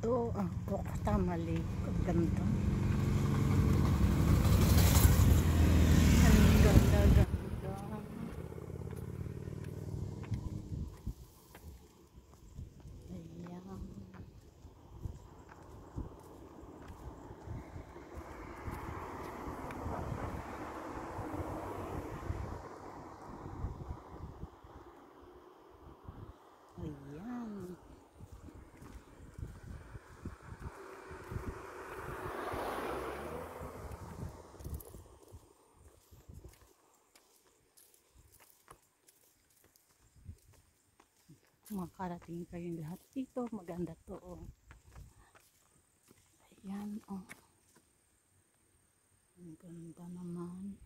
Ito ang Oktamali. Ang ganda. Ang ganda. Ayan. Ayan. Makarating kayong lahat dito. Maganda to. Oh. Ayan. Oh. Ang ganda naman.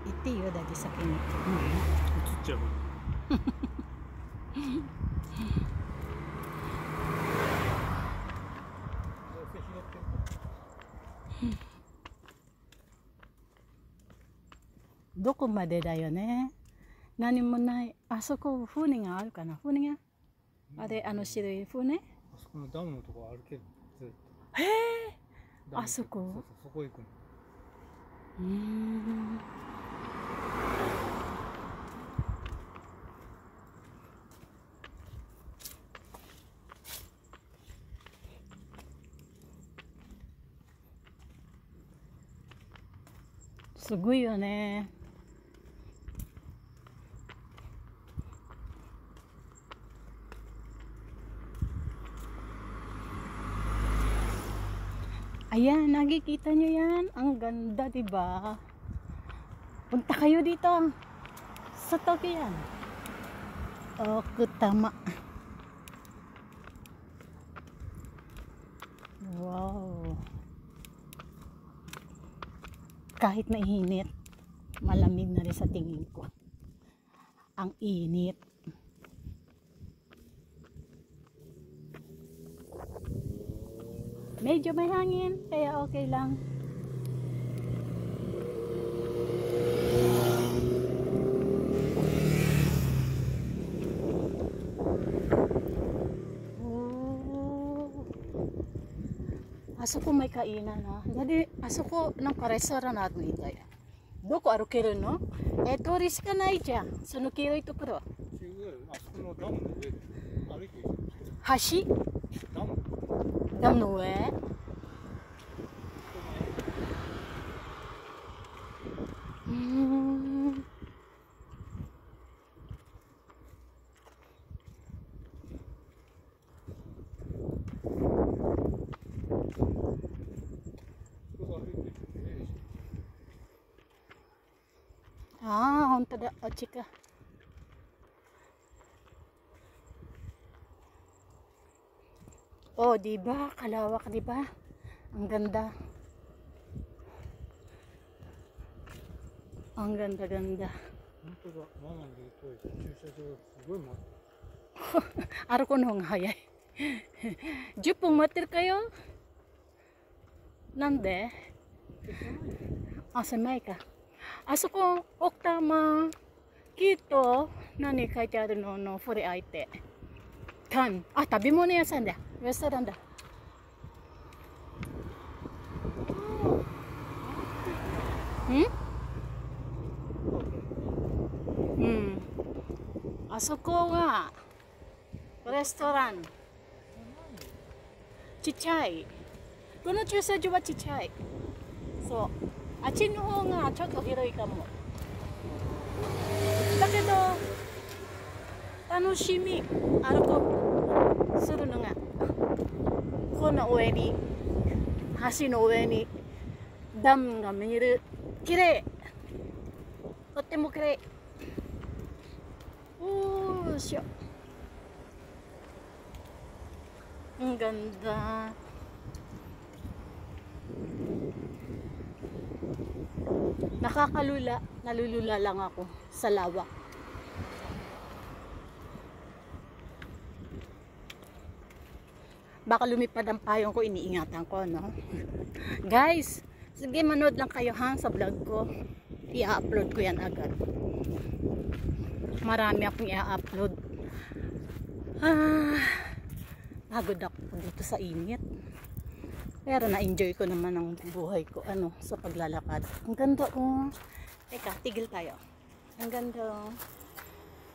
Iti yo dati sa kini. 映っちゃう。どこまでだよね。何もない。あそこ船があるかな。船が。あれ、あの白い船。あそこのダムのとこ歩ける。ずっと。へえ。ダムあそこ。そうそう、そこ行くの。すごいよね。Ayan, nakikita nyo yan. Ang ganda, diba? Punta kayo dito. Sa Tokyo yan. Okutama. Wow. Kahit mainit, malamig na rin sa tingin ko. Ang init. Medyo may hangin, kaya okay lang. Oh. あそこmay kainan na. Jadi, あそこなんかレストランあるみたい。どこ歩けるの？通りしかないじゃん。その黄色いところ。あそこのダムの上で歩いている。橋？ダム？ダムの上？Ah, honto da. O, chika. Oh, diba? Kalawak, diba? Ang ganda. Ang ganda-ganda. 本当だ。ママの言う通り、駐車場すごい待ってる。歩くの方が早い。10分待ってるかよ。なんで？あ、狭いか。あそこ、奥多摩、きっと、何書いてあるのの、これ開いて。タン。あ、食べ物屋さんだ。レストランだ。うん。あそこが、レストラン。ちっちゃい。この駐車場はちっちゃい。そう。あっちの方がちょっと広いかも。だけど、楽しみ、歩くするのが、この上に橋の上にダムが見える。綺麗。とっても綺麗。おーしょ。Ang ganda. Nakakalula. Nalulula lang ako sa lawak. Baka lumipad ang payong ko, iniingatan ko, no? Guys, sige, manood lang kayo ha sa vlog ko. I-upload ko yan agad. Marami akong i-upload. Pagod ako dito sa init. Pero na-enjoy ko naman ang buhay ko, sa paglalakad. Ang ganda, oh. Teka, tigil tayo. Ang ganda, oh.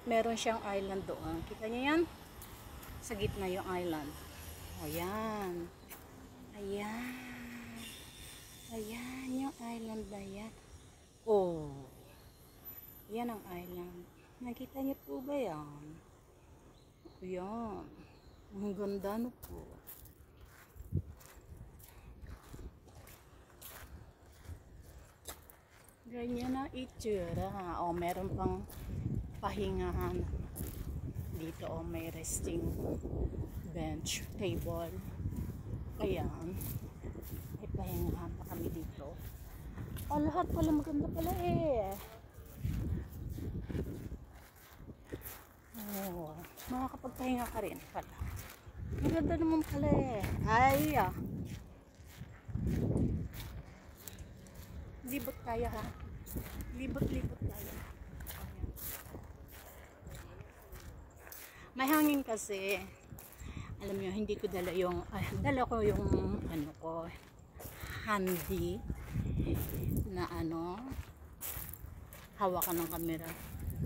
Meron siyang island doon. Kita niyo yan? Sa gitna yung island. O, yan. Ayan. Ayan yung island na yan. Oh. Yan ang island. Nakita niyo po ba yan? Ayan. Ang ganda, no po. Ganyan ang itsura. O, meron pang pahingahan. Dito, o, may resting bench, table. Ayan. May pahingahan pa kami dito. O, lahat pala maganda pala eh. O, makakapagpahinga ka rin pala. Maganda naman pala eh. Ay, libot tayo ha. Libot-libot tayo. May hangin kasi. Alam niyo, hindi ko dala yung, dala ko yung, handy na hawakan ng camera.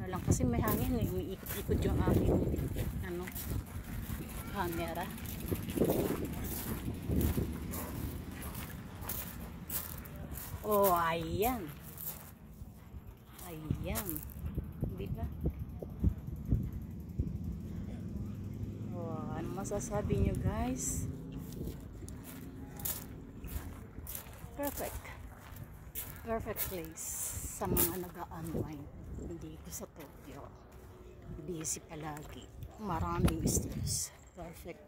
Lang kasi may hangin eh. Umiikot-ikot yung aking, camera. Oh, ayan. Ayan. Diba? Oh, ano masasabi nyo guys? Perfect. Perfect place sa mga nag-unwind dito sa Tokyo. Busy palagi. Maraming stress. Perfect.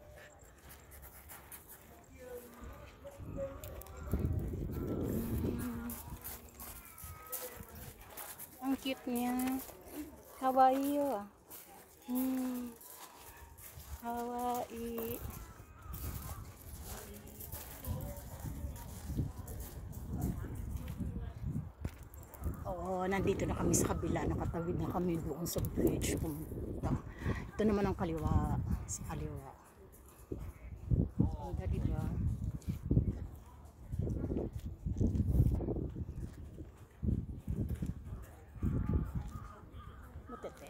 Ang cute niya. Kawaii yun. Kawaii. Oo, nandito na kami sa kabila. Nakatawid na kami doon sa bridge. Ito naman ang kaliwa. Sa kaliwa. Ganda, diba? Matete.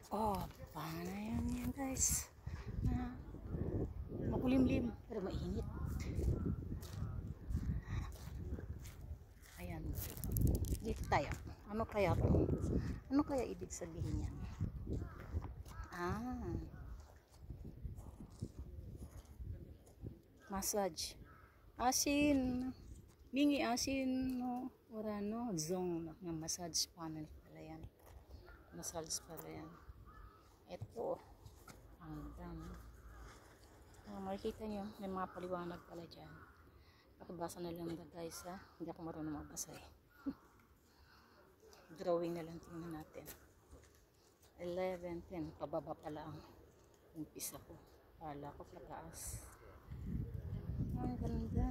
Oh, paano yan guys? Makulimlim, pero mainit. Ayan. Dito tayo. Ano kaya to? Ano kaya ibig sabihin yan? Massage. Asin. Mingi asin, no? Orano, zong ng massage panel pala yan. Massage pala yan. Ito, ang dami. Makikita nyo, may mga paliwanag pala dyan. Pakibasa na lang guys ha. Hindi ako marunong magbasa eh. Drawing na lang tingnan natin. 11, 10. Pababa pala ang umpisa ko. Pala ko pataas. Ang ganda.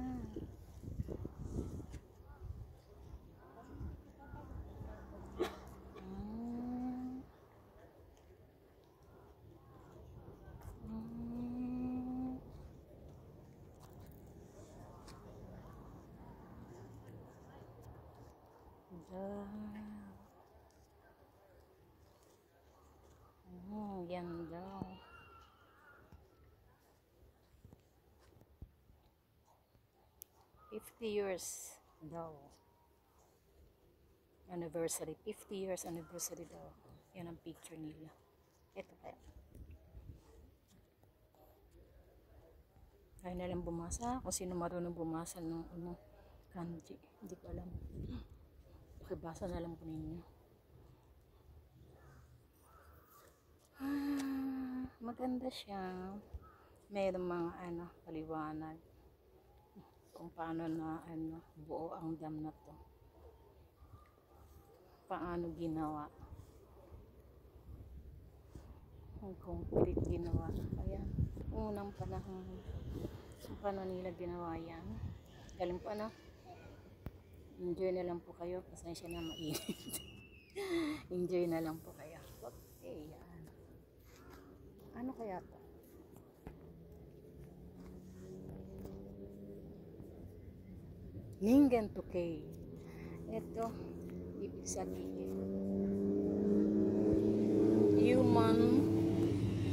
Ganda. 50 years daw. Anniversary. 50 years anniversary daw. Yan ang picture nila. Ito kaya. Kaya na lang bumasa. Kung sino marunong bumasa ng kanji. Hindi ko alam. Pakibasa na lang po ninyo. Maganda siya. Mayroong mga paliwanag kung paano na buo ang dam na to. Paano ginawa. Ang concrete ginawa. Ayan. Unang panahon. Paano nila ginawa yan. Galing po Enjoy na lang po kayo. Pasensya na mainit. Enjoy na lang po kayo. Okay, yan. Ano kaya to? Ningen Tokei. Ito, ibig sabihin. Human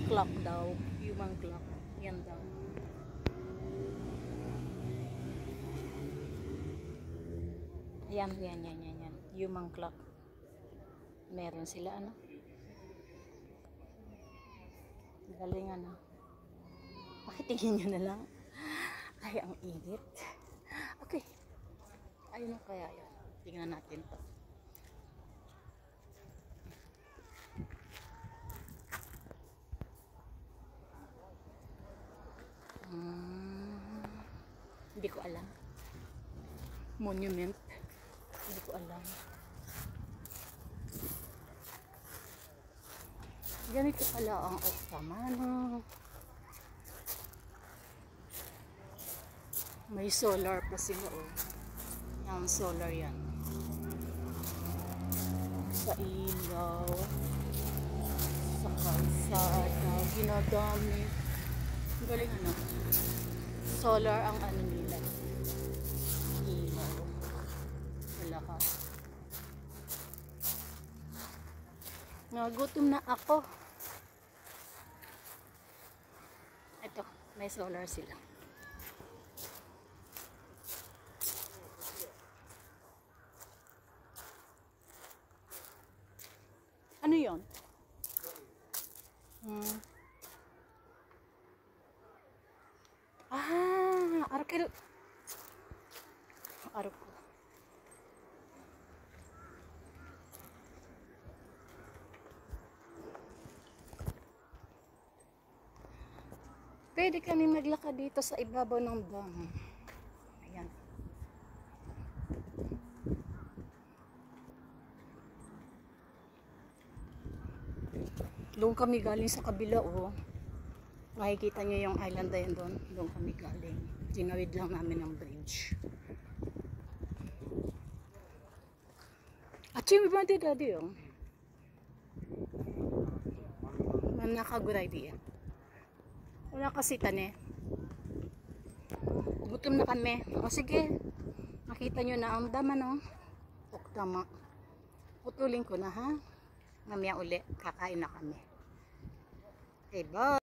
clock daw. Human clock. Yan daw. Yan. Human clock. Meron sila galing pakitingin nyo na lang. Ay, ang init. Okay. Ayun kaya yun. Tingnan natin to. Hindi ko alam. Monument. Hindi ko alam. Ganito pala ang Oktamano. May solar pa sila Yung solar yan. Sa ilaw. Sa kalsada. Ginagamit. Galing solar ang nila. Ilaw. Sa lahat. Nagutom na ako. Ito, may solar sila. Ano yun? Arko. Arko. Pwede kami maglakad dito sa ibabaw ng dam. Ayan. Doon kami galing sa kabila Makikita nyo yung island na yun doon. Doon kami galing. Tinawid lang namin ng bridge. Achimi ba di daddy Manakaguray diyan. Wala kasi gutom na kami. Sige. Makita nyo na ang dama Oktama. Putulin ko na Mamaya uli. Kakain na kami. Okay, bye.